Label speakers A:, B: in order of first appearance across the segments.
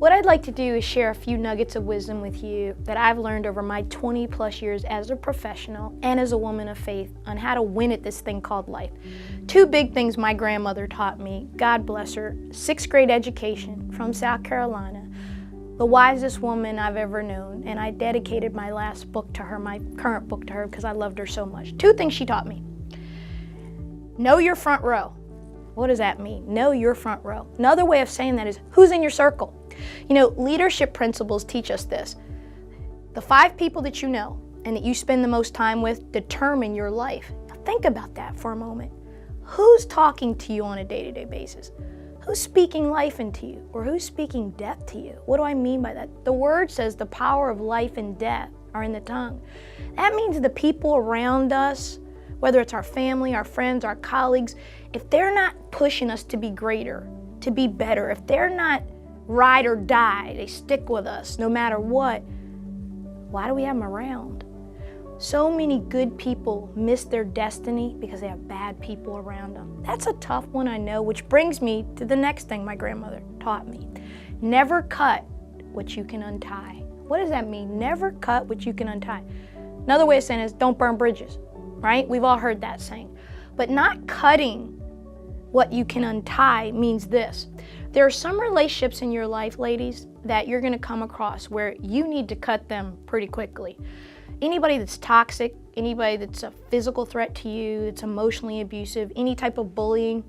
A: What I'd like to do is share a few nuggets of wisdom with you that I've learned over my 20 plus years as a professional and as a woman of faith on how to win at this thing called life. Two big things my grandmother taught me, God bless her, 6th grade education from South Carolina, the wisest woman I've ever known, and I dedicated my last book to her, my current book to her, because I loved her so much. Two things she taught me. Know your front row. What does that mean? Know your front row. Another way of saying that is who's in your circle. You know, leadership principles teach us this. The 5 people that you know and that you spend the most time with determine your life. Now think about that for a moment. Who's talking to you on a day-to-day basis? Who's speaking life into you, or who's speaking death to you? What do I mean by that? The word says the power of life and death are in the tongue. That means the people around us, whether it's our family, our friends, our colleagues, if they're not pushing us to be greater, to be better, if they're not ride or die, they stick with us no matter what, why do we have them around? So many good people miss their destiny because they have bad people around them. That's a tough one, I know, which brings me to the next thing my grandmother taught me. Never cut what you can untie. What does that mean? Never cut what you can untie. Another way of saying it is don't burn bridges, right? We've all heard that saying. But not cutting what you can untie means this. There are some relationships in your life, ladies, that you're gonna come across where you need to cut them pretty quickly. Anybody that's toxic, anybody that's a physical threat to you, that's emotionally abusive, any type of bullying,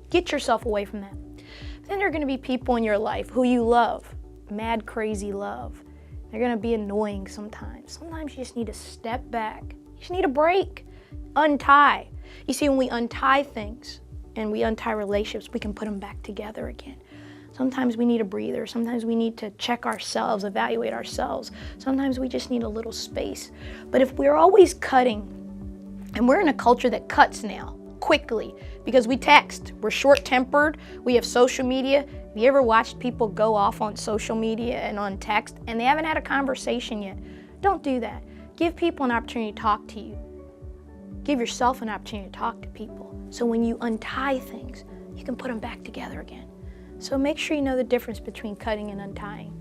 A: get yourself away from that. Then there are gonna be people in your life who you love, mad, crazy love. They're gonna be annoying sometimes. Sometimes you just need to step back. You just need a break, untie. You see, when we untie things and we untie relationships, we can put them back together again. Sometimes we need a breather. Sometimes we need to check ourselves, evaluate ourselves. Sometimes we just need a little space. But if we're always cutting, and we're in a culture that cuts now, quickly, because we text, we're short-tempered, we have social media. Have you ever watched people go off on social media and on text, and they haven't had a conversation yet? Don't do that. Give people an opportunity to talk to you. Give yourself an opportunity to talk to people. So when you untie things, you can put them back together again. So make sure you know the difference between cutting and untying.